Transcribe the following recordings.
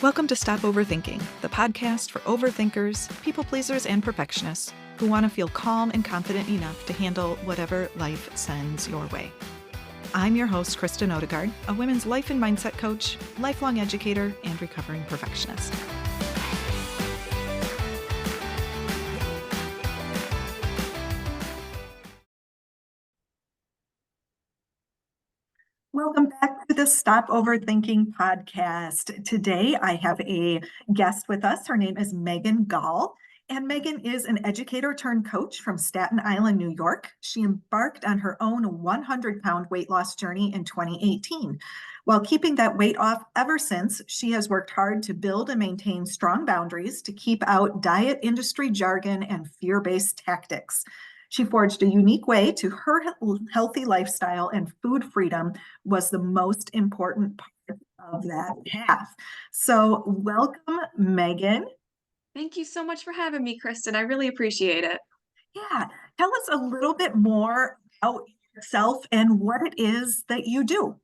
Welcome to Stop Overthinking, the podcast for overthinkers, people pleasers, and perfectionists who want to feel calm and confident enough to handle whatever life sends your way. I'm your host, Kristen, a women's life and mindset coach, lifelong educator, and recovering perfectionist. Welcome back to the Stop Overthinking podcast. Today, I have a guest with us. Her name is Megan Gaul, and Megan is an educator turned coach from Staten Island, New York. She embarked on her own 100-pound weight loss journey in 2018. While keeping that weight off ever since, she has worked hard to build and maintain strong boundaries to keep out diet industry jargon and fear-based tactics. She forged a unique way to her healthy lifestyle, and food freedom was the most important part of that path. So welcome, Megan. Thank you so much for having me, Kristen. I really appreciate it. Yeah, tell us a little bit more about yourself and what it is that you do.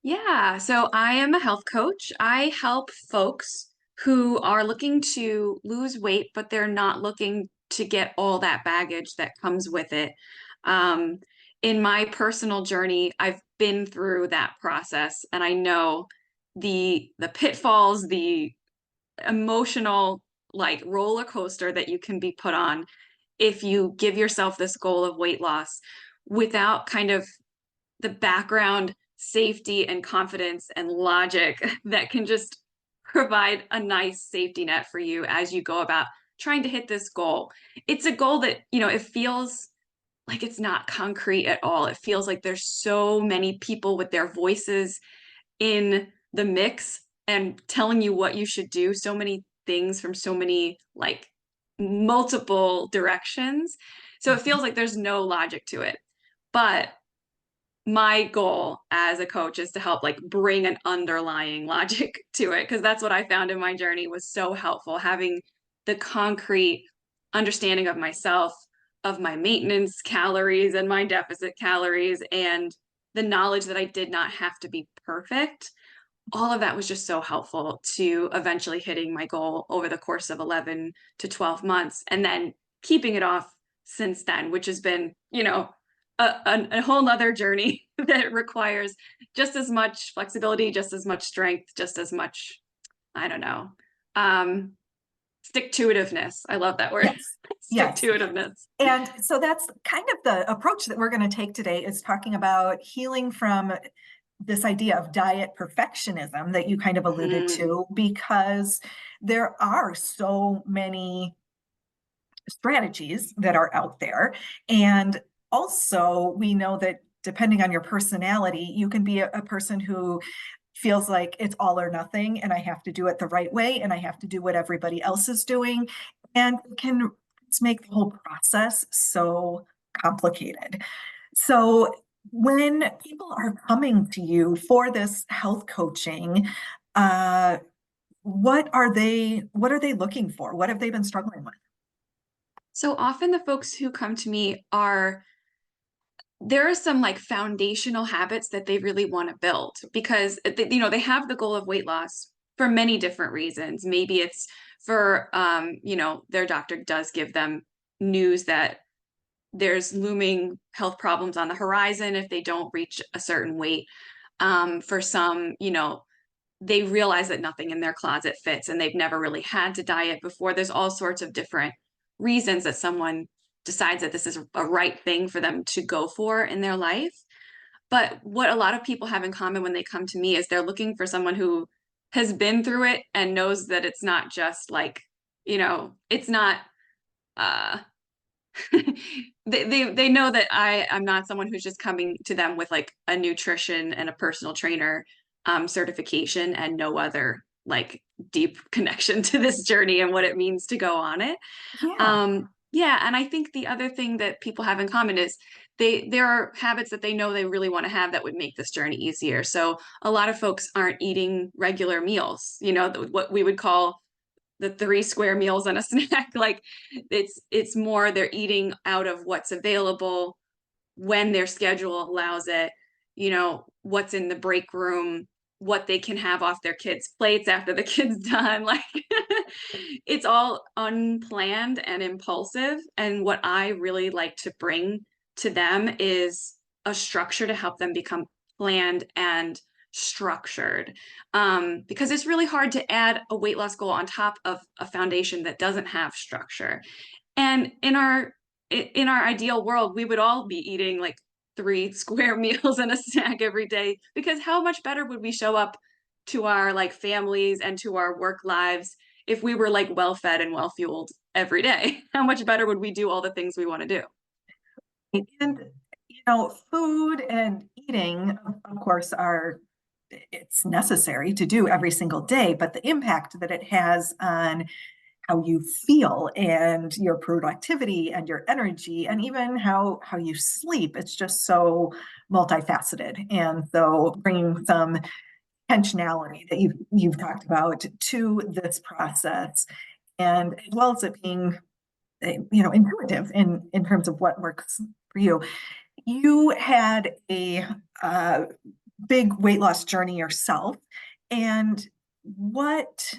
Yeah, so I am a health coach. I help folks who are looking to lose weight, but they're not looking to get all that baggage that comes with it. Um, in my personal journey, I've been through that process, and I know the pitfalls, the emotional like roller coaster that you can be put on if you give yourself this goal of weight loss without kind of the background safety and confidence and logic that can just provide a nice safety net for you as you go about trying to hit this goal. It's a goal that, it feels like it's not concrete at all. It feels like there's so many people with their voices in the mix and telling you what you should do, so many things from so many like multiple directions. So it feels like there's no logic to it. But my goal as a coach is to help like bring an underlying logic to it, because that's what I found in my journey was so helpful, having the concrete understanding of myself, of my maintenance calories and my deficit calories, and the knowledge that I did not have to be perfect. All of that was just so helpful to eventually hitting my goal over the course of 11 to 12 months, and then keeping it off since then, which has been, a whole nother journey that requires just as much flexibility, just as much strength, just as much, I don't know, stick-to-itiveness. I love that word. Yes. Yes. Stick-to-itiveness. And so that's kind of the approach that we're going to take today, is talking about healing from this idea of diet perfectionism that you kind of alluded to, because there are so many strategies that are out there. And also, we know that depending on your personality, you can be a person who feels like it's all or nothing, and I have to do it the right way, and I have to do what everybody else is doing. And it can make the whole process so complicated. So when people are coming to you for this health coaching, uh, what are they looking for? What have they been struggling with? So often the folks who come to me there are some like foundational habits that they really want to build, because they have the goal of weight loss for many different reasons. Maybe it's for their doctor does give them news that there's looming health problems on the horizon if they don't reach a certain weight. For some, they realize that nothing in their closet fits and they've never really had to diet before. There's all sorts of different reasons that someone decides that this is a right thing for them to go for in their life. But what a lot of people have in common when they come to me is they're looking for someone who has been through it and knows that it's not just like, it's not uh they know that I'm not someone who's just coming to them with like a nutrition and a personal trainer certification and no other like deep connection to this journey and what it means to go on it. Yeah. Yeah, and I think the other thing that people have in common is there are habits that they know they really want to have that would make this journey easier. So a lot of folks aren't eating regular meals, what we would call the 3 square meals and a snack. Like it's more they're eating out of what's available when their schedule allows it, what's in the break room, what they can have off their kids' plates after the kid's done. Like it's all unplanned and impulsive. And what I really like to bring to them is a structure to help them become planned and structured. Because it's really hard to add a weight loss goal on top of a foundation that doesn't have structure. And in our ideal world, we would all be eating like 3 square meals and a snack every day, because how much better would we show up to our like families and to our work lives if we were like well fed and well fueled every day? How much better would we do all the things we want to do? And, food and eating, of course, it's necessary to do every single day, but the impact that it has on how you feel and your productivity and your energy and even how you sleep, it's just so multifaceted. And so bringing some intentionality that you've talked about to this process, and as well as it being intuitive in terms of what works for you. You had a uh, big weight loss journey yourself, and what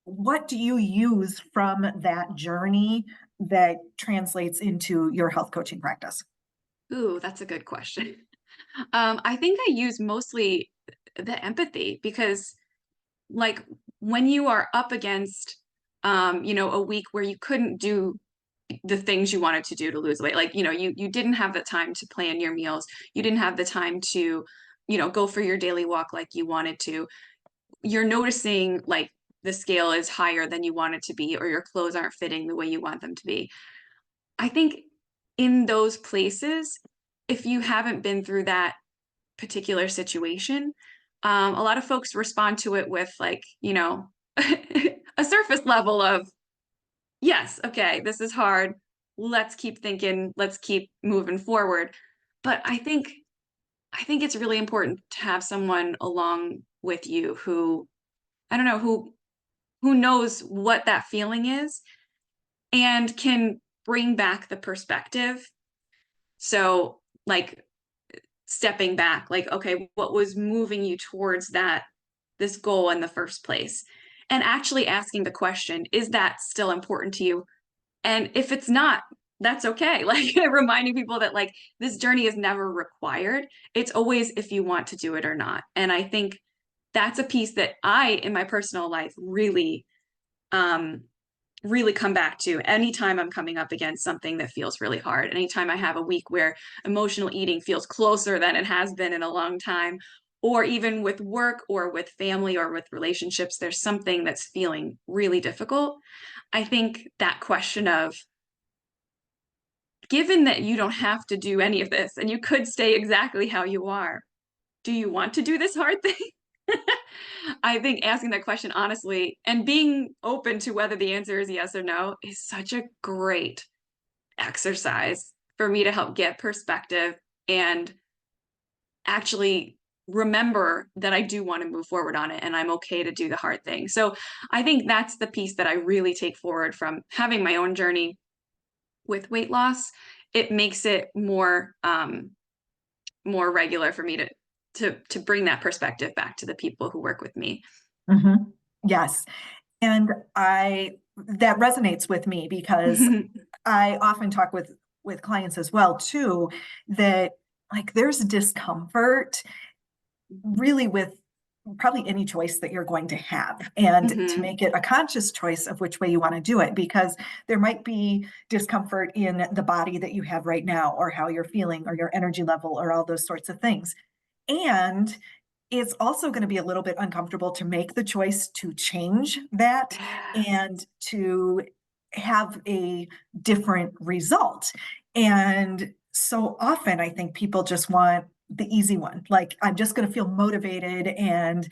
what do you use from that journey that translates into your health coaching practice? Ooh, that's a good question. I think I use mostly the empathy, because like when you are up against a week where you couldn't do the things you wanted to do to lose weight, like you didn't have the time to plan your meals, you didn't have the time to go for your daily walk like you wanted to, you're noticing like the scale is higher than you want it to be, or your clothes aren't fitting the way you want them to be. I think in those places, if you haven't been through that particular situation, a lot of folks respond to it with like, a surface level of, yes, okay, this is hard. Let's keep thinking, let's keep moving forward. But I think it's really important to have someone along with you who, I don't know, who knows what that feeling is and can bring back the perspective. So, like stepping back, like, okay, what was moving you towards this goal in the first place? And actually asking the question, is that still important to you? And if it's not, that's okay. Like reminding people that like this journey is never required. It's always if you want to do it or not. And I think that's a piece that I, in my personal life, um, really come back to anytime I'm coming up against something that feels really hard. Anytime I have a week where emotional eating feels closer than it has been in a long time, or even with work or with family or with relationships, there's something that's feeling really difficult. I think that question of, given that you don't have to do any of this and you could stay exactly how you are, do you want to do this hard thing? I think asking that question honestly and being open to whether the answer is yes or no is such a great exercise for me to help get perspective and actually remember that I do want to move forward on it and I'm okay to do the hard thing. So I think that's the piece that I really take forward from having my own journey with weight loss. It makes it more regular for me to bring that perspective back to the people who work with me. Mhm. Yes. And I that resonates with me because I often talk with clients as well too, that like there's discomfort really with probably any choice that you're going to have, and to Hmm. make it a conscious choice of which way you want to do it, because there might be discomfort in the body that you have right now or how you're feeling or your energy level or all those sorts of things. And it's also going to be a little bit uncomfortable to make the choice to change that Yes. and to have a different result. And so often, I think people just want the easy one. Like, I'm just going to feel motivated and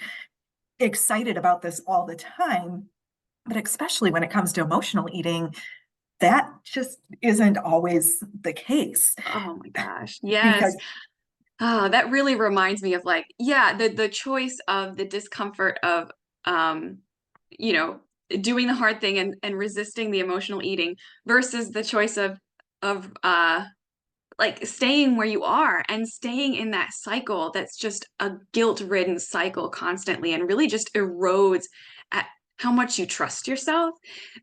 excited about this all the time. But especially when it comes to emotional eating, that just isn't always the case Oh my gosh. Yes. because, Oh, that really reminds me of like, yeah, the choice of the discomfort of um, you know, doing the hard thing and resisting the emotional eating versus the choice of like staying where you are and staying in that cycle that's just a guilt-ridden cycle constantly and really just erodes at how much you trust yourself.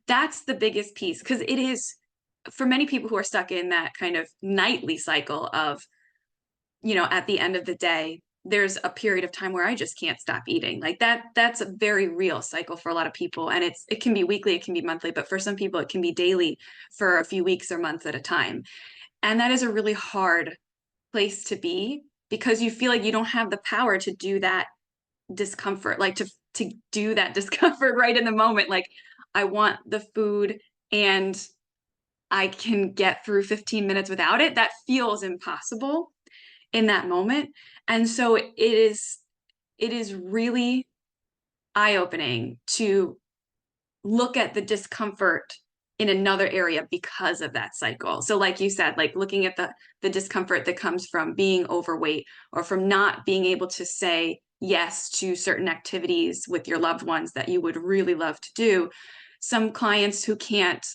That's the biggest piece because it is for many people who are stuck in that kind of nightly cycle of, at the end of the day, there's a period of time where I just can't stop eating. Like that's a very real cycle for a lot of people. And it can be weekly, it can be monthly, but for some people it can be daily for a few weeks or months at a time. And that is a really hard place to be because you feel like you don't have the power to do that discomfort, like to do that discomfort right in the moment. Like I want the food and I can get through 15 minutes without it. That feels impossible in that moment. And so it is really eye-opening to look at the discomfort in another area because of that cycle. So like you said, like looking at the discomfort that comes from being overweight or from not being able to say yes to certain activities with your loved ones that you would really love to do. Some clients who can't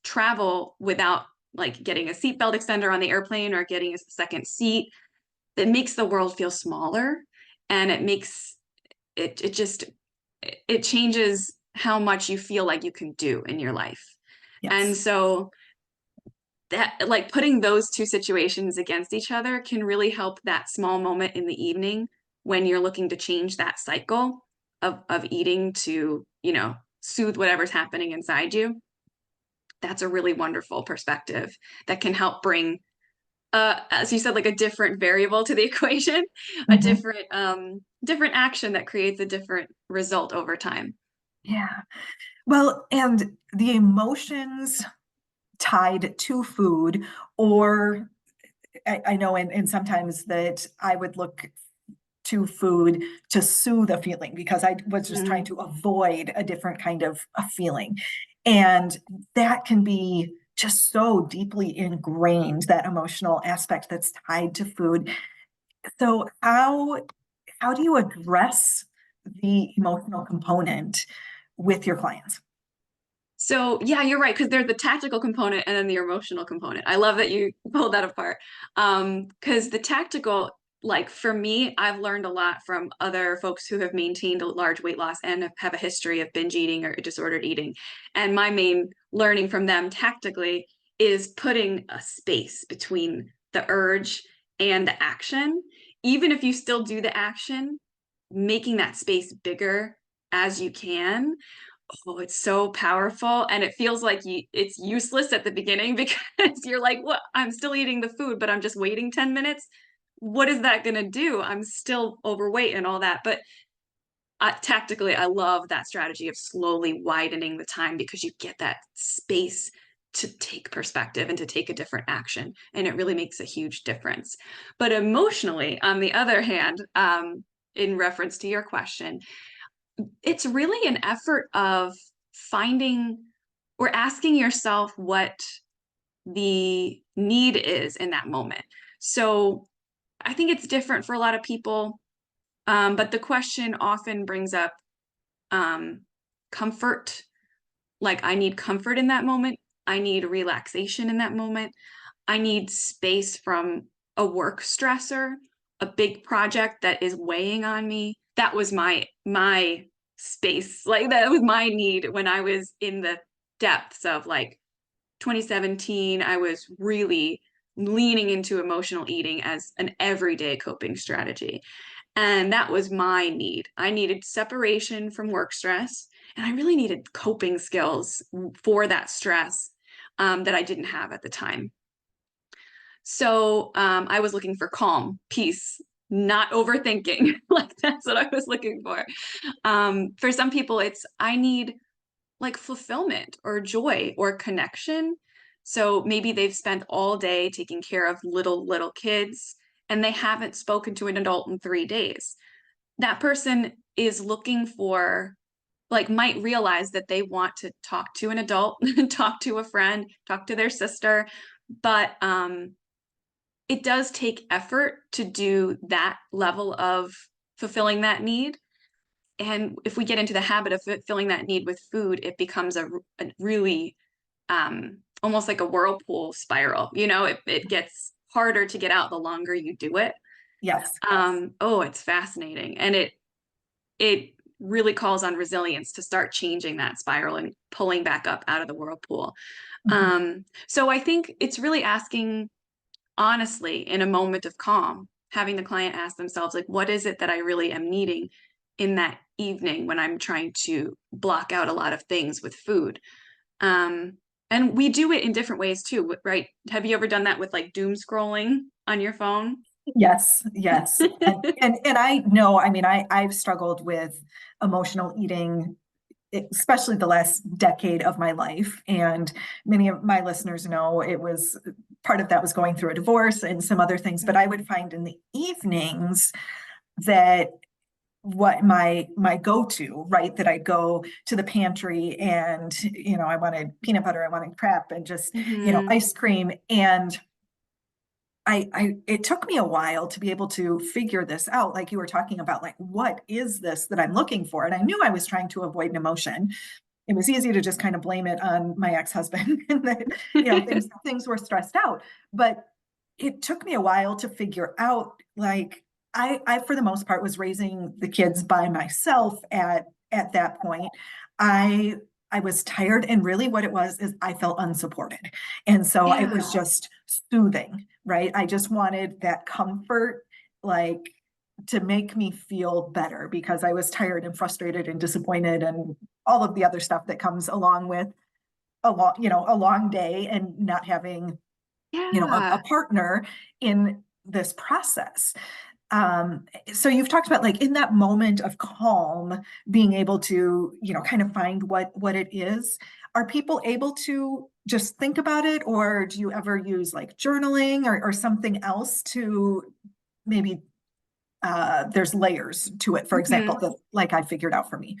travel without like getting a seatbelt extender on the airplane or getting a second seat, that makes the world feel smaller, and it makes it just it changes how much you feel like you can do in your life. And Yes. so that like putting those two situations against each other can really help that small moment in the evening when you're looking to change that cycle of eating to, soothe whatever's happening inside you. That's a really wonderful perspective that can help bring as you said, like a different variable to the equation, a Mhm. different action that creates a different result over time. Yeah. Well, and the emotions tied to food, or I know and sometimes that I would look to food to soothe a feeling because I was just trying Mm. to avoid a different kind of a feeling. And that can be just so deeply ingrained, that emotional aspect that's tied to food. So how do you address the emotional component with your clients? So yeah, you're right, because there's the tactical component and then the emotional component. I love that you pulled that apart. Because the tactical, like for me, I've learned a lot from other folks who have maintained a large weight loss and have a history of binge eating or disordered eating. And my main learning from them tactically is putting a space between the urge and the action. Even if you still do the action, making that space bigger as you can. Oh, it's so powerful. And it feels like it's useless at the beginning because you're like, what? I'm still eating the food, but I'm just waiting 10 minutes. What is that going to do? I'm still overweight and all that. But tactically, I love that strategy of slowly widening the time because you get that space to take perspective and to take a different action. And it really makes a huge difference. But emotionally, on the other hand, in reference to your question, it's really an effort of finding or asking yourself what the need is in that moment. So I think it's different for a lot of people, but the question often brings up um, comfort. Like, I need comfort in that moment. I need relaxation in that moment. I need space from a work stressor, a big project that is weighing on me. That was my space. Like that was my need when I was in the depths of like 2017. I was really leaning into emotional eating as an everyday coping strategy. And that was my need. I needed separation from work stress, and I really needed coping skills for that stress that I didn't have at the time. So I was looking for calm, peace, not overthinking. Like that's what I was looking for. For some people, it's I need like fulfillment or joy or connection. So maybe they've spent all day taking care of little kids and they haven't spoken to an adult in 3 days. That person is looking for like might realize that they want to talk to an adult, talk to a friend, talk to their sister, but it does take effort to do that level of fulfilling that need. And if we get into the habit of fulfilling that need with food, it becomes a really almost like a whirlpool spiral. It gets harder to get out the longer you do it. Yes. Oh, it's fascinating. And it really calls on resilience to start changing that spiral and pulling back up out of the whirlpool. Mhm. So I think it's really asking honestly in a moment of calm, having the client ask themselves, like, what is it that I really am needing in that evening when I'm trying to block out a lot of things with food? Um, and we do it in different ways too, right? Have you ever done that with like doom scrolling on your phone? Yes, yes. And I know, I mean, I've struggled with emotional eating, especially the last decade of my life. And many of my listeners know it was part of that was going through a divorce and some other things. But I would find in the evenings that what my go-to, right, that I go to the pantry and, I wanted peanut butter, I wanted crap and just, Mm-hmm. ice cream. And it took me a while to be able to figure this out. Like you were talking about, like, what is this that I'm looking for? And I knew I was trying to avoid an emotion. It was easy to just kind of blame it on my ex-husband and that, things were stressed out. But it took me a while to figure out, like, I for the most part was raising the kids by myself at that point. I I was tired, and really what it was is I felt unsupported. And so it was Yeah. just soothing, right? I just wanted that comfort, like, to make me feel better because I was tired and frustrated and disappointed and all of the other stuff that comes along with a long day and not having, a Yeah. partner in this process. So you've talked about, like, in that moment of calm, being able to, kind of find what it is. Are people able to just think about it, or do you ever use like journaling or something else to maybe there's layers to it, for example, Mhm. that like I figured out for me.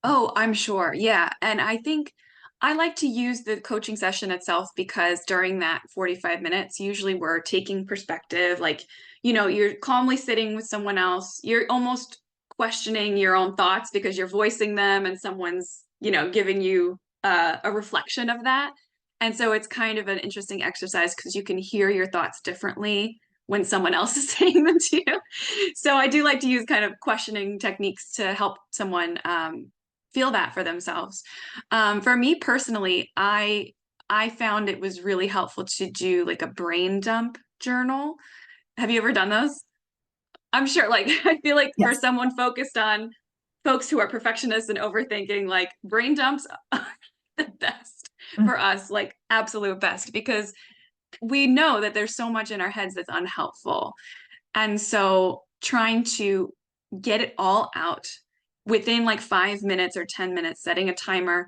Oh, I'm sure. Yeah. And I think I like to use the coaching session itself because during that 45 minutes, usually we're taking perspective. Like, you're calmly sitting with someone else. You're almost questioning your own thoughts because you're voicing them and someone's, giving you a reflection of that. And so it's kind of an interesting exercise because you can hear your thoughts differently when someone else is saying them to you. So I do like to use kind of questioning techniques to help someone feel that for themselves. For me personally, I found it was really helpful to do like a brain dump journal. Have you ever done those? I'm sure, like, I feel like for Yes. someone focused on folks who are perfectionists and overthinking, like, brain dumps are the best Mm. for us, like, absolute best, because we know that there's so much in our heads that's unhelpful. And so trying to get it all out within like 5 minutes or 10 minutes, setting a timer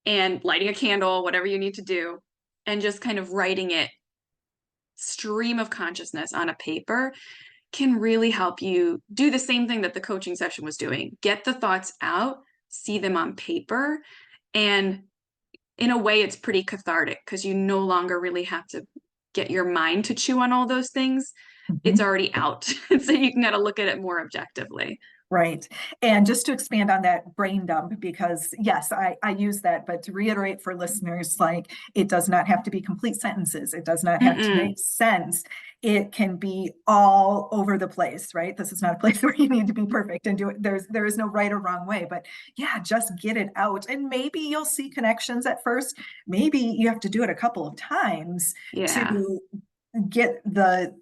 and lighting a candle, whatever you need to do, and just kind of writing it stream of consciousness on a paper can really help you do the same thing that the coaching session was doing. Get the thoughts out, see them on paper, and in a way, it's pretty cathartic because you no longer really have to get your mind to chew on all those things. It's Mhm. already out. So you can kind of look at it more objectively. Right. And just to expand on that brain dump, because yes, I use that, but to reiterate for listeners, like, it does not have to be complete sentences. It does not have to Mm-mm. make sense. It can be all over the place, right? This is not a place where you need to be perfect and do it. There is no right or wrong way, but yeah, just get it out. And maybe you'll see connections at first. Maybe you have to do it a couple of times Yeah. to get the,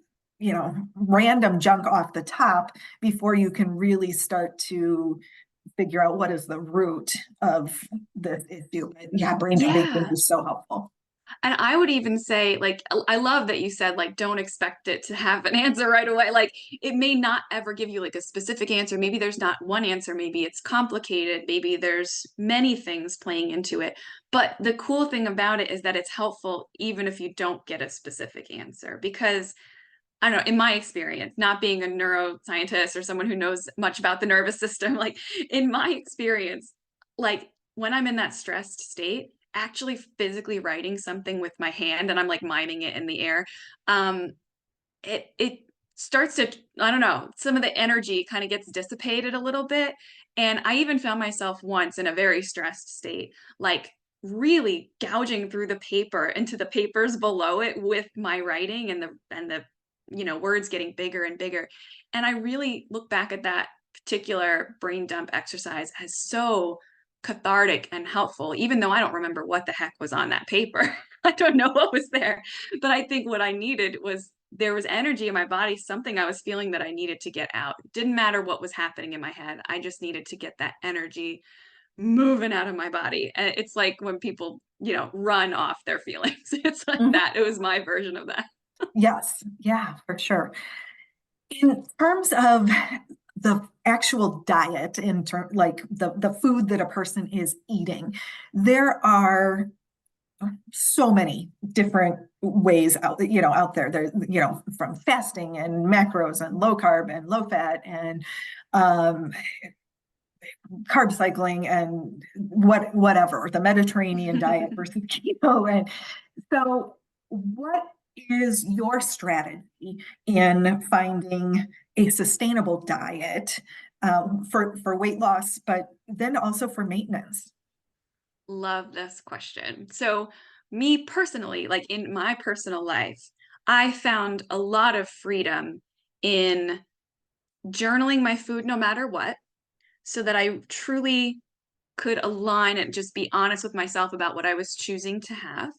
random junk off the top before you can really start to figure out what is the root of the issue. Yeah, brain dumping can Yeah. be so helpful. And I would even say, like, I love that you said, like, don't expect it to have an answer right away. Like, it may not ever give you like a specific answer. Maybe there's not one answer. Maybe it's complicated. Maybe there's many things playing into it. But the cool thing about it is that it's helpful even if you don't get a specific answer. Because I don't know, in my experience, not being a neuroscientist or someone who knows much about the nervous system, like in my experience, like when I'm in that stressed state, actually physically writing something with my hand and I'm like miming it in the air, um, it starts to, I don't know, some of the energy kind of gets dissipated a little bit. And I even found myself once in a very stressed state, like really gouging through the paper into the papers below it with my writing, and the words getting bigger and bigger. And I really look back at that particular brain dump exercise as so cathartic and helpful, even though I don't remember what the heck was on that paper. I don't know what was there, but I think what I needed was, there was energy in my body, something I was feeling that I needed to get out. It didn't matter what was happening in my head. I just needed to get that energy moving out of my body. And it's like when people, run off their feelings. It's like Mhm. that. It was my version of that. Yes, yeah, for sure. In terms of the actual diet, in term like the food that a person is eating, there are so many different ways out there. There, from fasting and macros and low carb and low fat and um, carb cycling and whatever, the Mediterranean diet versus keto. And so, what is your strategy in finding a sustainable diet for weight loss, but then also for maintenance? Love this question. So, me personally, like in my personal life, I found a lot of freedom in journaling my food no matter what, so that I truly could align and just be honest with myself about what I was choosing to have.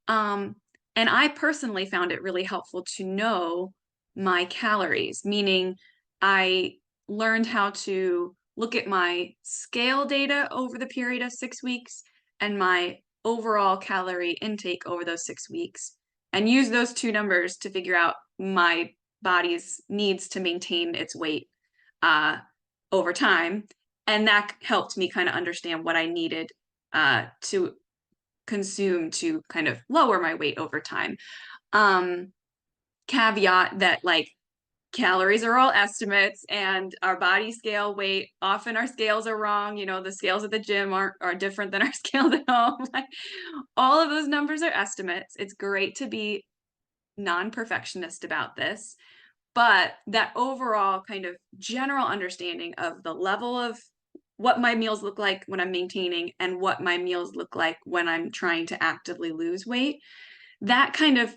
Um, and I personally found it really helpful to know my calories, meaning I learned how to look at my scale data over the period of 6 weeks and my overall calorie intake over those 6 weeks, and use those two numbers to figure out my body's needs to maintain its weight uh, over time. And that helped me kind of understand what I needed to consume to kind of lower my weight over time. Um, Caveat that, like, calories are all estimates, and our body scale weight, often our scales are wrong. The scales at the gym are different than our scales at home. Like, all of those numbers are estimates. It's great to be non-perfectionist about this, but that overall kind of general understanding of the level of what my meals look like when I'm maintaining and what my meals look like when I'm trying to actively lose weight, that kind of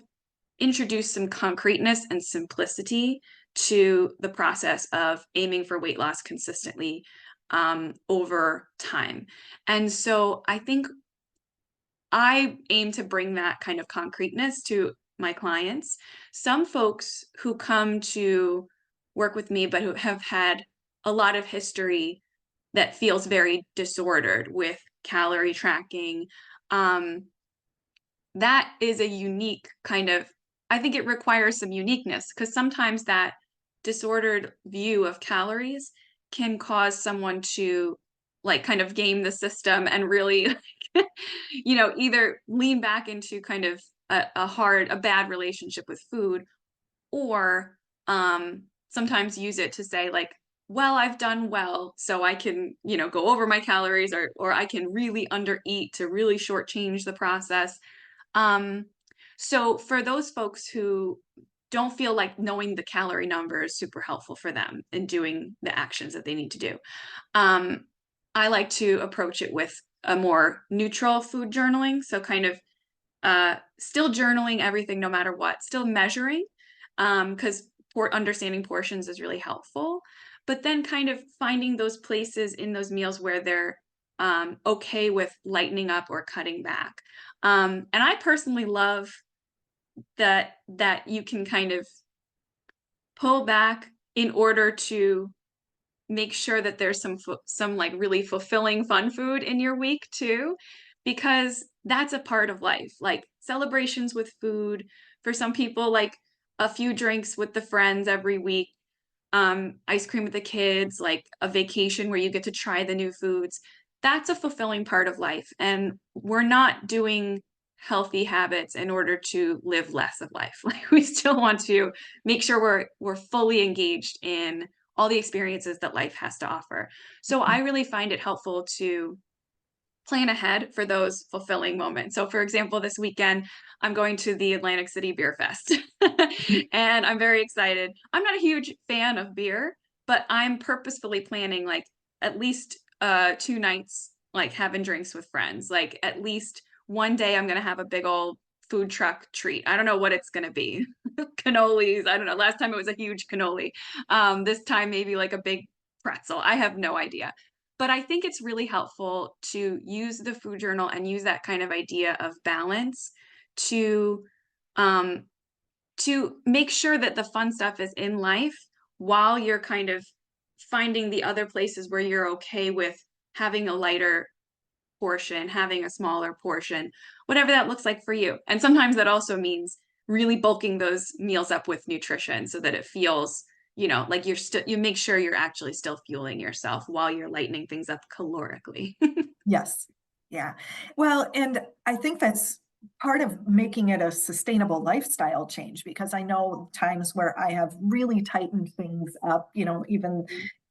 introduced some concreteness and simplicity to the process of aiming for weight loss consistently over time. And so I think I aim to bring that kind of concreteness to my clients. Some folks who come to work with me, but who have had a lot of history that feels very disordered with calorie tracking, um, that is a unique kind of, I think it requires some uniqueness, because sometimes that disordered view of calories can cause someone to, like, kind of game the system and really either lean back into kind of a bad relationship with food, or sometimes use it to say, like, well, I've done well, so I can, go over my calories, or I can really undereat to really shortchange the process. um, so for those folks who don't feel like knowing the calorie number is super helpful for them in doing the actions that they need to do, um, I like to approach it with a more neutral food journaling. So kind of still journaling everything no matter what, still measuring, because understanding portions is really helpful. But then kind of finding those places in those meals where they're okay with lightening up or cutting back. And I personally love that you can kind of pull back in order to make sure that there's some like really fulfilling fun food in your week too, because that's a part of life, like celebrations with food. For some people, like a few drinks with the friends every week, ice cream with the kids, like a vacation where you get to try the new foods. That's a fulfilling part of life, and we're not doing healthy habits in order to live less of life. Like, we still want to make sure we're fully engaged in all the experiences that life has to offer. So I really find it helpful to plan ahead for those fulfilling moments. So, for example, this weekend, I'm going to the Atlantic City Beer Fest, and I'm very excited. I'm not a huge fan of beer, but I'm purposefully planning, like, at least 2 nights like having drinks with friends. Like at least one day I'm gonna have a big old food truck treat. I don't know what it's gonna be. Cannolis. I don't know. Last time it was a huge cannoli. This time maybe like a big pretzel. I have no idea. But I think it's really helpful to use the food journal and use that kind of idea of balance to um to make sure that the fun stuff is in life while you're kind of finding the other places where you're okay with having a lighter portion, having a smaller portion, whatever that looks like for you. And sometimes that also means really bulking those meals up with nutrition so that it feels, like you make sure you're actually still fueling yourself while you're lightening things up calorically. Yes. Yeah. Well, and I think that's part of making it a sustainable lifestyle change because I know times where I have really tightened things up, even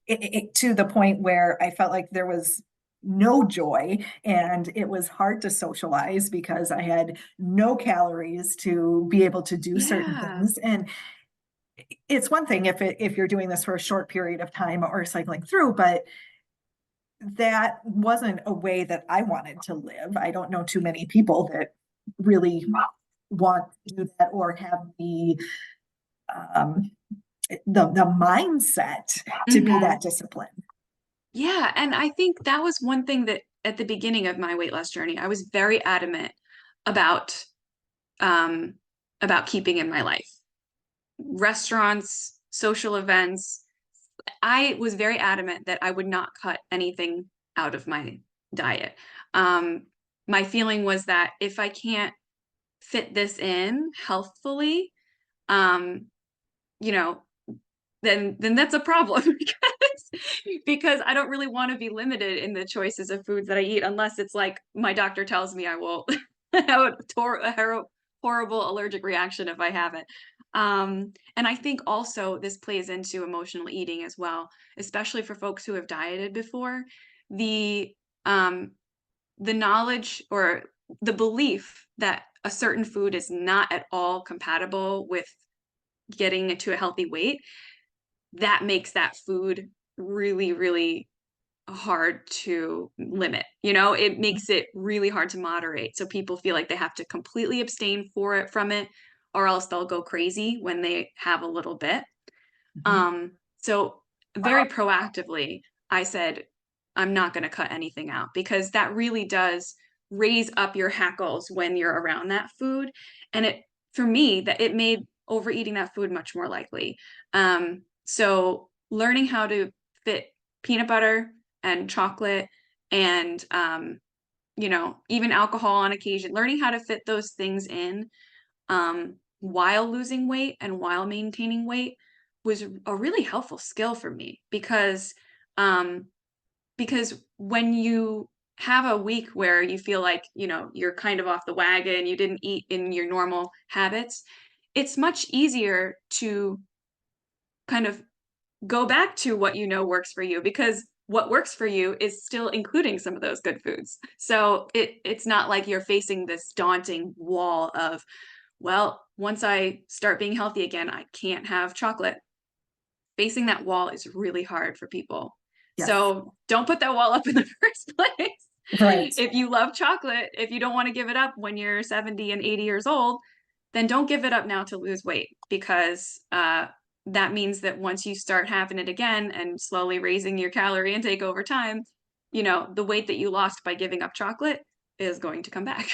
to the point where I felt like there was no joy and it was hard to socialize because I had no calories to be able to do certain Yeah. things. And it's one thing if you're doing this for a short period of time or cycling through, but that wasn't a way that I wanted to live. I don't know too many people that really want to do that or have um, the mindset to be Mhm. that disciplined. Yeah, and I think that was one thing that at the beginning of my weight loss journey, I was very adamant about um about keeping in my life. Restaurants, social events, I was very adamant that I would not cut anything out of my diet. Um my feeling was that if I can't fit this in healthfully, um, you know, then that's a problem because I don't really want to be limited in the choices of foods that I eat unless it's like my doctor tells me I will have a horrible allergic reaction if I have it. And I think also this plays into emotional eating as well, especially for folks who have dieted before. The um, the knowledge or the belief that a certain food is not at all compatible with getting it to a healthy weight, that makes that food really, really hard to limit. It makes it really hard to moderate. So people feel like they have to completely abstain from it, or else they'll go crazy when they have a little bit. Mhm. So very proactively, I said, I'm not going to cut anything out because that really does raise up your hackles when you're around that food. And for me, that it made overeating that food much more likely. So learning how to fit peanut butter and chocolate and, even alcohol on occasion, learning how to fit those things in while losing weight and while maintaining weight was a really helpful skill for me um, because when you have a week where you feel like you're kind of off the wagon, you didn't eat in your normal habits, it's much easier to kind of go back to what works for you because what works for you is still including some of those good foods. So it's not like you're facing this daunting wall of, well, once I start being healthy again, I can't have chocolate. Facing that wall is really hard for people. Yes, So don't put that wall up in the first place. right. If you love chocolate, if you don't want to give it up when you're 70 and 80 years old, then don't give it up now to lose weight because that means that once you start having it again and slowly raising your calorie intake over time, the weight that you lost by giving up chocolate is going to come back.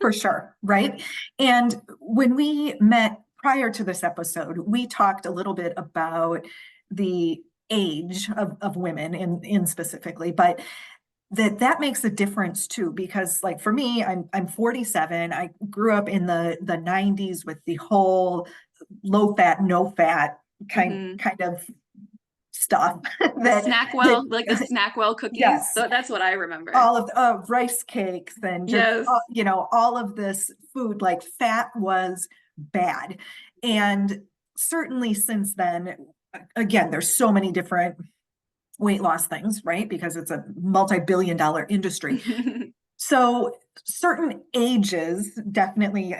For sure, right? And when we met prior to this episode, we talked a little bit about the age of women in specifically, but that makes a difference too, because like for me, I'm 47. I grew up in the 90s with the whole low fat, no fat Mhm. kind of stuff The that Snackwell, like the that Snackwell cookies. yes, So that's what I remember. all of rice cakes and just Yes. all of this food, like fat was bad. And certainly since then, again, there's so many different weight loss things, right? Because it's a multi-billion-dollar industry. So certain ages definitely,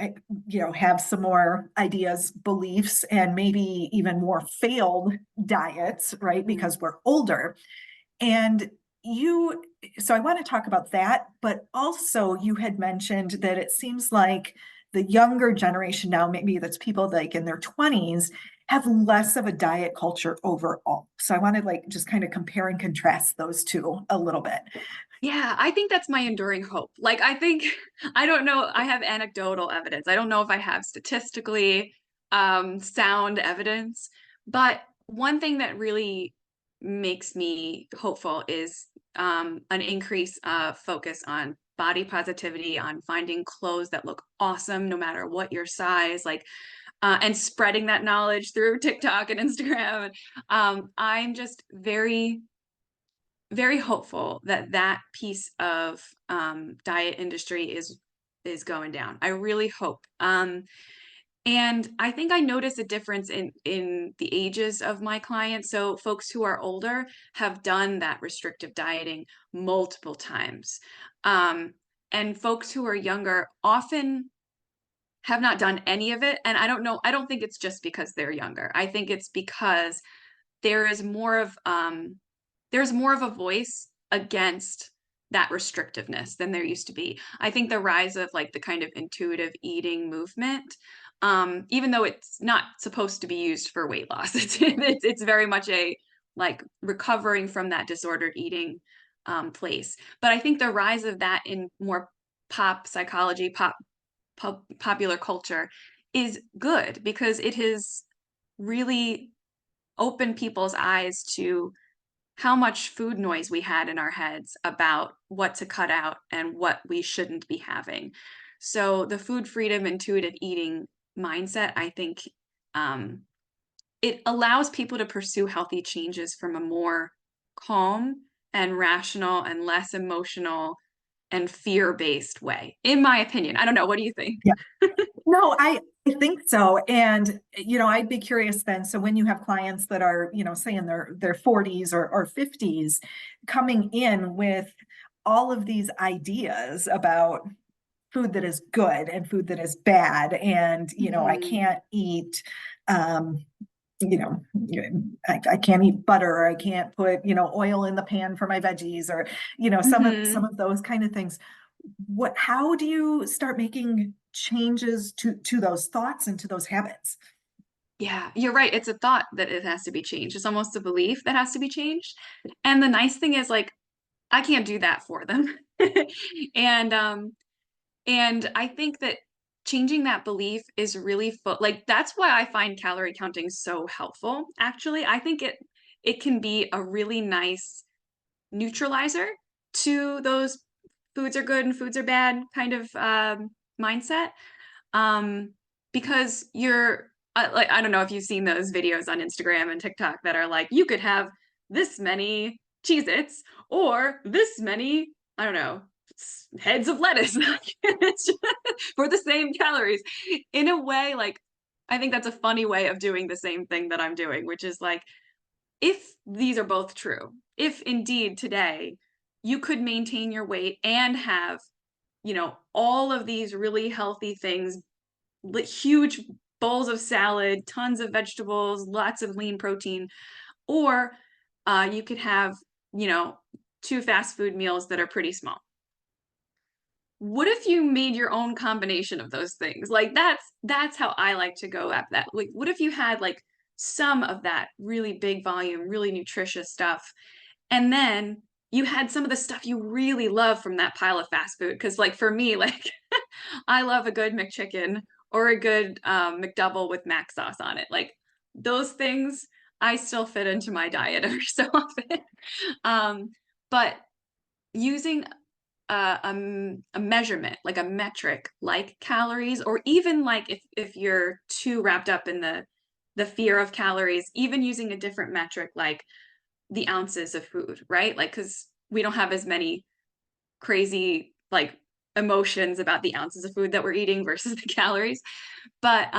have some more ideas, beliefs, and maybe even more failed diets, right? Mhm. Because we're older. And you, so I want to talk about that, but also you had mentioned that it seems like the younger generation now, maybe that's people like in their 20s, have less of a diet culture overall. So I want to like just kind of compare and contrast those two a little bit. Yeah, I think that's my enduring hope. Like, I think, I don't know, I have anecdotal evidence. I don't know if I have statistically sound evidence, but one thing that really makes me hopeful is an increase of focus on body positivity, on finding clothes that look awesome no matter what your size, like, and spreading that knowledge through TikTok and Instagram. I'm just very hopeful that that piece of diet industry is going down. I really hope. And I think I notice a difference in the ages of my clients. So folks who are older have done that restrictive dieting multiple times. Um, and folks who are younger often have not done any of it. And I don't know, I don't think it's just because they're younger. I think it's because there is more of there's more of a voice against that restrictiveness than there used to be. I think the rise of like the kind of intuitive eating movement, even though it's not supposed to be used for weight loss, it's very much a like recovering from that disordered eating place. But I think the rise of that in more pop psychology, popular culture is good because it has really opened people's eyes to how much food noise we had in our heads about what to cut out and what we shouldn't be having. So the food freedom, intuitive eating mindset, I think um, it allows people to pursue healthy changes from a more calm and rational and less emotional and fear-based way, in my opinion. I don't know. What do you think? Yeah. No, I think so. And, I'd be curious then. So when you have clients that are, say in their 40s or 50s coming in with all of these ideas about food that is good and food that is bad, and, I Hmm. can't eat, um, you know, I can't eat butter, or I can't put, oil in the pan for my veggies, or, some Hmm. of those kind of things. How do you start making changes to those thoughts and to those habits? Yeah, you're right. It's a thought that it has to be changed. It's almost a belief that has to be changed. And the nice thing is like I can't do that for them. And and I think that changing that belief is really like that's why I find calorie counting so helpful. Actually, I think it can be a really nice neutralizer to those foods are good and foods are bad kind of mindset. Um, because you're like I don't know if you've seen those videos on Instagram and TikTok that are like you could have this many Cheez-Its or this many, I don't know, heads of lettuce for the same calories. In a way, like I think that's a funny way of doing the same thing that I'm doing, which is like if these are both true, if indeed today you could maintain your weight and have, all of these really healthy things, huge bowls of salad, tons of vegetables, lots of lean protein, or you could have, you know, two fast food meals that are pretty small. What if you made your own combination of those things? Like that's how I like to go at that. Like what if you had like some of that really big volume, really nutritious stuff, and then you had some of the stuff you really love from that pile of fast food? Because like for me, like I love a good McChicken or a good McDouble with mac sauce on it. Like those things I still fit into my diet every so often. Um, but using a measurement, like a metric, like calories, or even like if you're too wrapped up in the fear of calories, even using a different metric like the ounces of food, right? Like because we don't have as many crazy like emotions about the ounces of food that we're eating versus the calories, but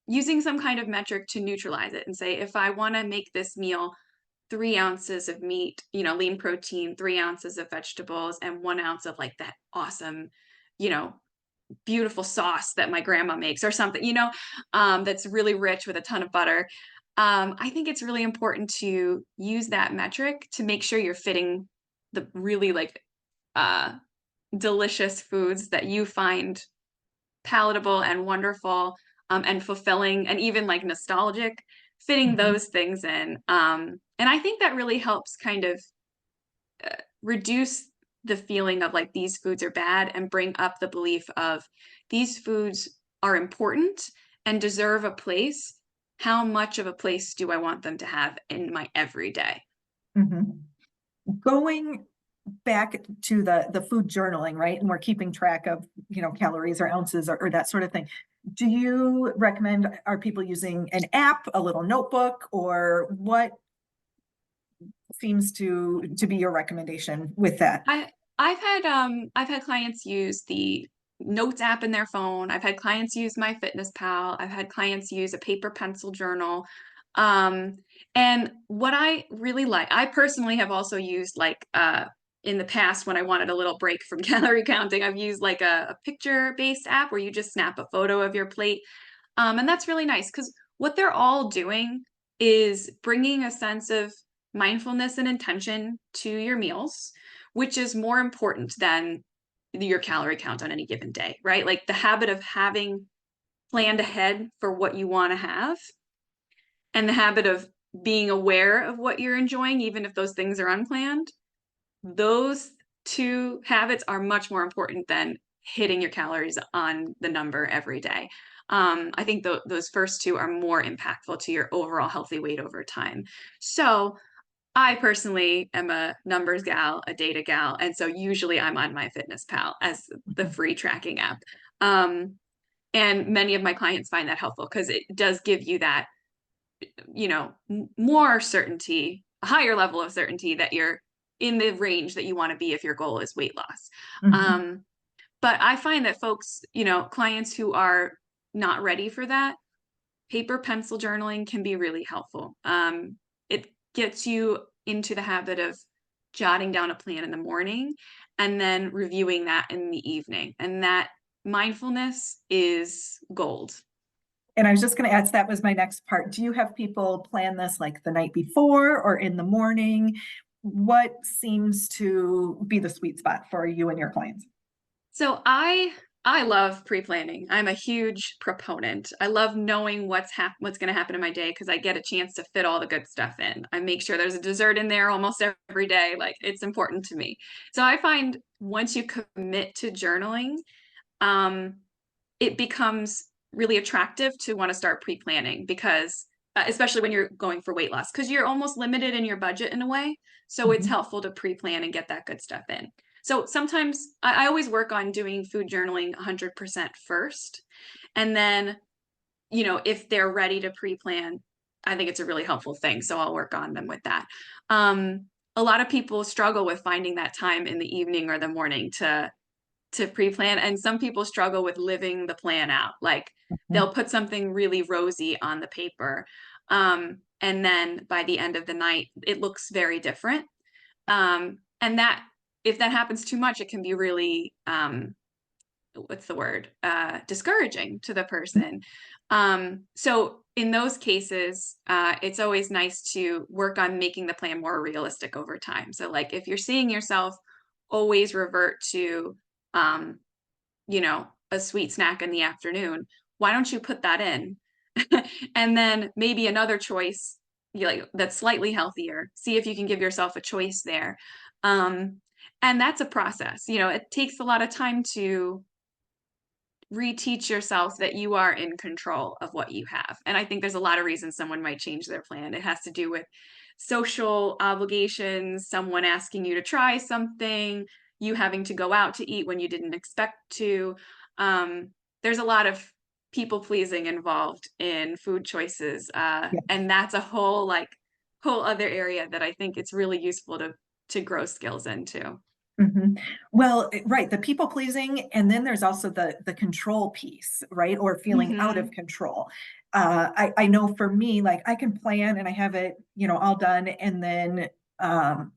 using some kind of metric to neutralize it and say if I want to make this meal 3 ounces of meat, lean protein, 3 ounces of vegetables, and 1 ounce of like that awesome, you know, beautiful sauce that my grandma makes or something, that's really rich with a ton of butter. I think it's really important to use that metric to make sure you're fitting the really like uh delicious foods that you find palatable and wonderful, and fulfilling and even like nostalgic, fitting Mhm. those things in. And I think that really helps kind of reduce the feeling of like these foods are bad and bring up the belief of these foods are important and deserve a place. How much of a place do I want them to have in my everyday? Mhm. Going back to the food journaling, right? And we're keeping track of, calories or ounces or that sort of thing. Do you recommend, are people using an app, a little notebook, or what seems to be your recommendation with that? I I've had clients use the Notes app in their phone. I've had clients use My Fitness Pal. I've had clients use a paper pencil journal. Um, and what I really like, I personally have also used like in the past when I wanted a little break from calorie counting, I've used like a picture-based app where you just snap a photo of your plate. And that's really nice because what they're all doing is bringing a sense of mindfulness and intention to your meals, which is more important than your calorie count on any given day, right? Like the habit of having planned ahead for what you want to have and the habit of being aware of what you're enjoying, even if those things are unplanned, those two habits are much more important than hitting your calories on the number every day. I think those first two are more impactful to your overall healthy weight over time. So I personally am a numbers gal, a data gal, and so usually I'm on MyFitnessPal as the Mhm. free tracking app. Um, and many of my clients find that helpful because it does give you that, more certainty, a higher level of certainty that you're in the range that you want to be if your goal is weight loss. Mhm. Um, but I find that folks, clients who are not ready for that, paper pencil journaling can be really helpful. It gets you into the habit of jotting down a plan in the morning and then reviewing that in the evening. And that mindfulness is gold. And I was just going to ask, that was my next part. Do you have people plan this like the night before or in the morning? What seems to be the sweet spot for you and your clients? So I love pre-planning. I'm a huge proponent. I love knowing what's going to happen in my day because I get a chance to fit all the good stuff in. I make sure there's a dessert in there almost every day. Like it's important to me. So I find once you commit to journaling, um, it becomes really attractive to want to start pre-planning because especially when you're going for weight loss because you're almost limited in your budget in a way, so it's Mhm. helpful to pre-plan and get that good stuff in. So sometimes I always work on doing food journaling 100% first, and then if they're ready to pre-plan, I think it's a really helpful thing, so I'll work on them with that. um, a lot of people struggle with finding that time in the evening or the morning to pre-plan, and some people struggle with living the plan out, like Mhm. they'll put something really rosy on the paper, and then by the end of the night it looks very different, and that if that happens too much it can be really what's the word, discouraging to the person. So in those cases it's always nice to work on making the plan more realistic over time. So like if you're seeing yourself always revert to um, a sweet snack in the afternoon, why don't you put that in? And then maybe another choice, like that's slightly healthier. See if you can give yourself a choice there. Um, and that's a process. It takes a lot of time to reteach yourself that you are in control of what you have. And I think there's a lot of reasons someone might change their plan. It has to do with social obligations, someone asking you to try something, you having to go out to eat when you didn't expect to. Um, there's a lot of people pleasing involved in food choices. And that's a whole other area that I think it's really useful to grow skills into. Mhm. Well, right, the people pleasing, and then there's also the control piece, right? Or feeling out of Hmm. control. I know for me, like I can plan and I have it, all done, and then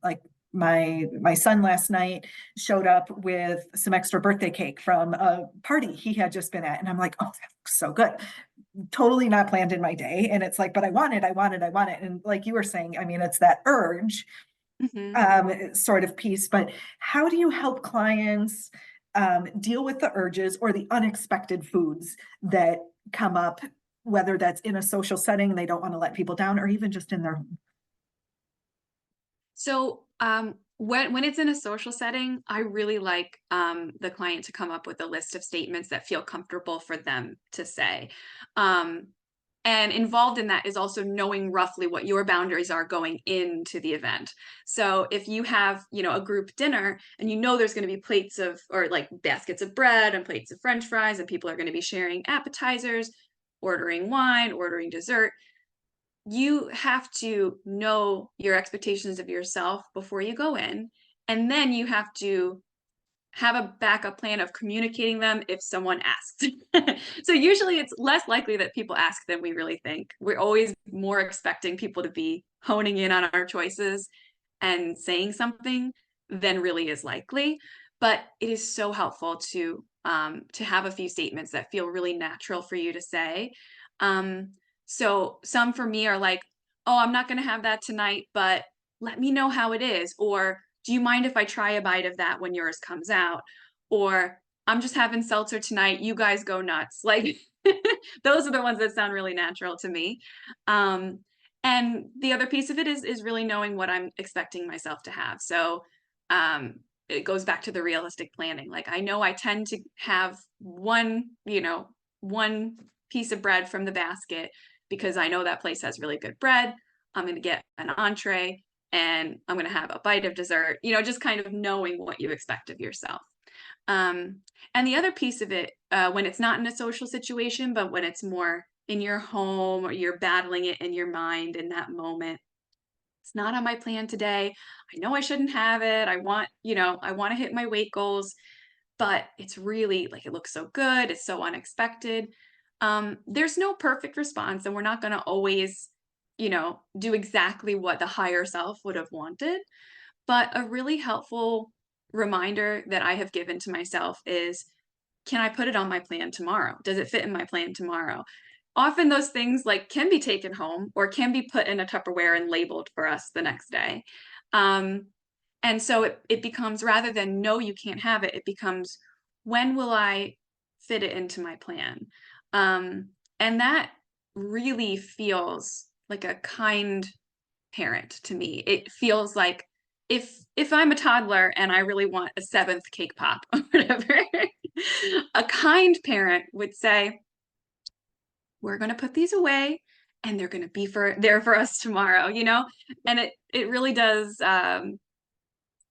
like my son last night showed up with some extra birthday cake from a party he had just been at, and I'm like, oh, that looks so good. Totally not planned in my day, and it's like, but I want it, I want it, I want it, and like you were saying, I mean, it's that urge Hmm. sort of piece, but how do you help clients deal with the urges or the unexpected foods that come up, whether that's in a social setting, they don't want to let people down, or even just in their home? So, when it's in a social setting, I really like the client to come up with a list of statements that feel comfortable for them to say. Um, and involved in that is also knowing roughly what your boundaries are going into the event. So if you have, a group dinner and you know there's going to be plates of, or like baskets of bread and plates of French fries, and people are going to be sharing appetizers, ordering wine, ordering dessert, you have to know your expectations of yourself before you go in. And then you have to have a backup plan of communicating them if someone asks. So usually it's less likely that people ask than we really think. We're always more expecting people to be honing in on our choices and saying something than really is likely. But it is so helpful to have a few statements that feel really natural for you to say. So some for me are like, "Oh, I'm not going to have that tonight, but let me know how it is," or "Do you mind if I try a bite of that when yours comes out?" Or "I'm just having seltzer tonight. You guys go nuts." Like those are the ones that sound really natural to me. Um, and the other piece of it is really knowing what I'm expecting myself to have. So it goes back to the realistic planning. Like I know I tend to have one piece of bread from the basket because I know that place has really good bread. I'm going to get an entree and I'm going to have a bite of dessert, just kind of knowing what you expect of yourself. Um, and the other piece of it, when it's not in a social situation, but when it's more in your home or you're battling it in your mind in that moment, it's not on my plan today. I know I shouldn't have it. I want to hit my weight goals, but it's really like it looks so good. It's so unexpected. There's no perfect response, and we're not going to always, do exactly what the higher self would have wanted. But a really helpful reminder that I have given to myself is, can I put it on my plan tomorrow? Does it fit in my plan tomorrow? Often those things like can be taken home or can be put in a Tupperware and labeled for us the next day. Um, and so it becomes, rather than no, you can't have it, it becomes, when will I fit it into my plan? Um, and that really feels like a kind parent to me. It feels like if I'm a toddler and I really want a seventh cake pop or whatever, a kind parent would say, "We're going to put these away, and they're going to be there for us tomorrow." And it really does.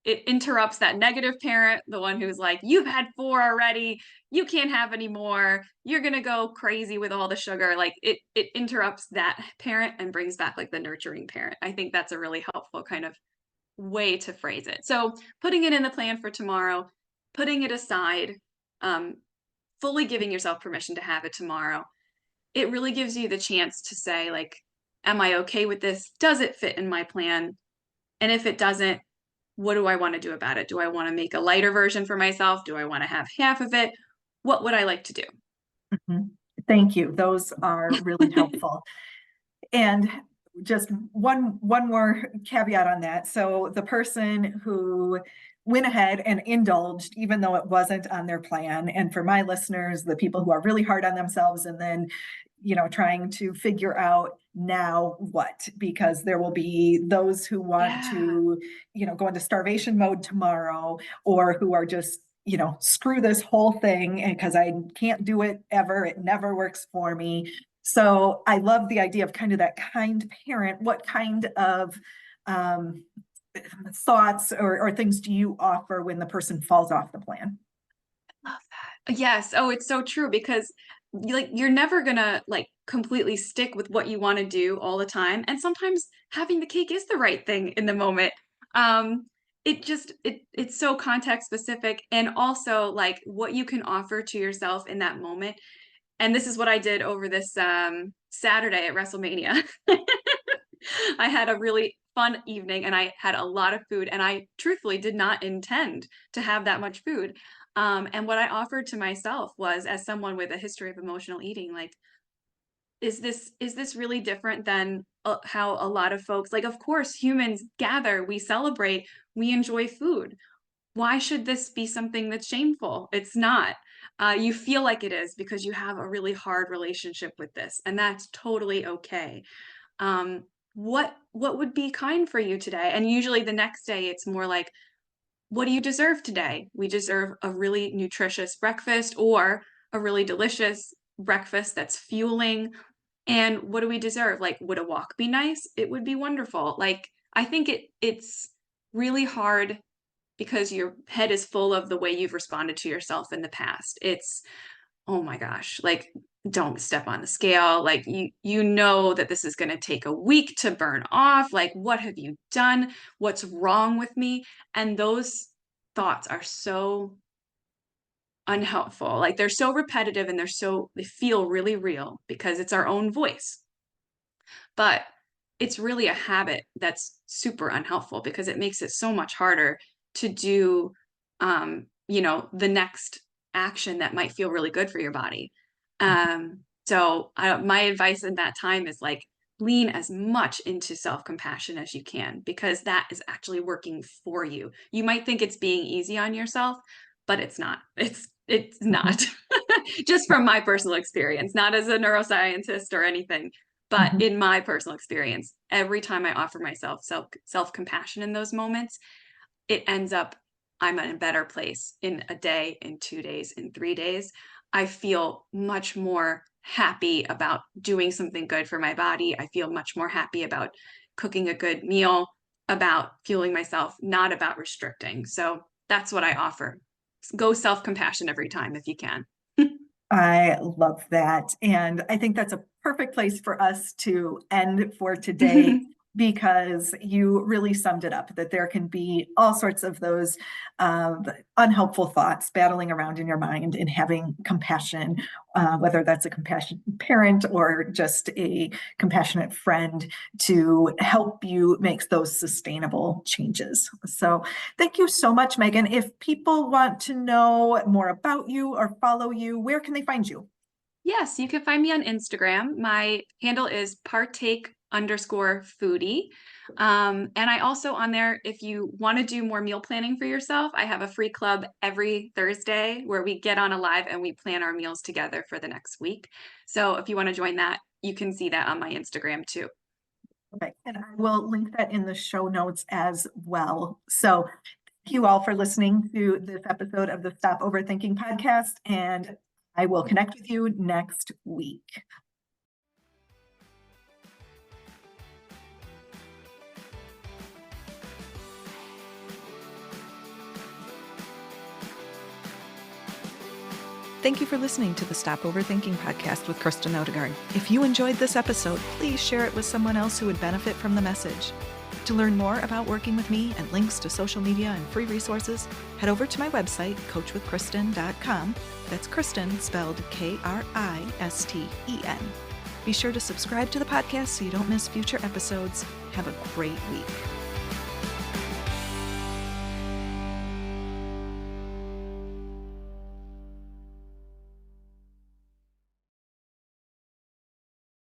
It interrupts that negative parent, the one who's like, "You've had four already. You can't have any more. You're gonna go crazy with all the sugar." Like it interrupts that parent and brings back like the nurturing parent. I think that's a really helpful kind of way to phrase it. So putting it in the plan for tomorrow, putting it aside, um, fully giving yourself permission to have it tomorrow, it really gives you the chance to say, like, am I okay with this? Does it fit in my plan? And if it doesn't, what do I want to do about it? Do I want to make a lighter version for myself? Do I want to have half of it? What would I like to do? Mhm. Thank you. Those are really helpful. And just one more caveat on that. So the person who went ahead and indulged, even though it wasn't on their plan, and for my listeners, the people who are really hard on themselves and then, trying to figure out now what, because there will be those who want Yeah. to, go into starvation mode tomorrow, or who are just, screw this whole thing because I can't do it ever. It never works for me. So I love the idea of kind of that kind parent. What kind of um, thoughts or things do you offer when the person falls off the plan? Love that. Yes. Oh, it's so true because you're never gonna like completely stick with what you want to do all the time. And sometimes having the cake is the right thing in the moment. Um, it's so context specific and also like what you can offer to yourself in that moment. And this is what I did over this Saturday at WrestleMania. I had a really fun evening and I had a lot of food and I truthfully did not intend to have that much food. And what I offered to myself was, as someone with a history of emotional eating, like, is this really different than how a lot of folks, like, of course, humans gather, we celebrate, we enjoy food. Why should this be something that's shameful? It's not. You feel like it is because you have a really hard relationship with this, and that's totally okay. Um, what would be kind for you today? And usually the next day it's more like, what do you deserve today? We deserve a really nutritious breakfast or a really delicious breakfast that's fueling. And what do we deserve? Like, would a walk be nice? It would be wonderful. Like, I think it's really hard because your head is full of the way you've responded to yourself in the past. It's, oh my gosh, like, don't step on the scale. Like, you know that this is going to take a week to burn off. Like, what have you done? What's wrong with me? And those thoughts are so unhelpful. Like, they're so repetitive and they feel really real because it's our own voice. But it's really a habit that's super unhelpful because it makes it so much harder to do, the next action that might feel really good for your body. My advice in that time is like, lean as much into self-compassion as you can because that is actually working for you. You might think it's being easy on yourself, but it's not. It's Mhm. not. Just from my personal experience, not as a neuroscientist or anything, but Mhm. in my personal experience, every time I offer myself self-compassion in those moments, it ends up I'm in a better place in a day, in 2 days, in 3 days. I feel much more happy about doing something good for my body. I feel much more happy about cooking a good meal, about fueling myself, not about restricting. So that's what I offer. Go self-compassion every time if you can. I love that. And I think that's a perfect place for us to end for today because you really summed it up that there can be all sorts of those unhelpful thoughts battling around in your mind and having compassion, whether that's a compassionate parent or just a compassionate friend to help you make those sustainable changes. So thank you so much, Megan. If people want to know more about you or follow you, where can they find you? Yes, you can find me on Instagram. My handle is partake_foodie. And I also on there, if you want to do more meal planning for yourself, I have a free club every Thursday where we get on a live and we plan our meals together for the next week. So if you want to join that, you can see that on my Instagram too. Okay, and I will link that in the show notes as well. So thank you all for listening to this episode of the Stop Overthinking podcast, and I will connect with you next week. Thank you for listening to the Stop Overthinking podcast with Kristen Odegaard. If you enjoyed this episode, please share it with someone else who would benefit from the message. To learn more about working with me and links to social media and free resources, head over to my website, coachwithkristen.com. That's Kristen spelled Kristen. Be sure to subscribe to the podcast so you don't miss future episodes. Have a great week.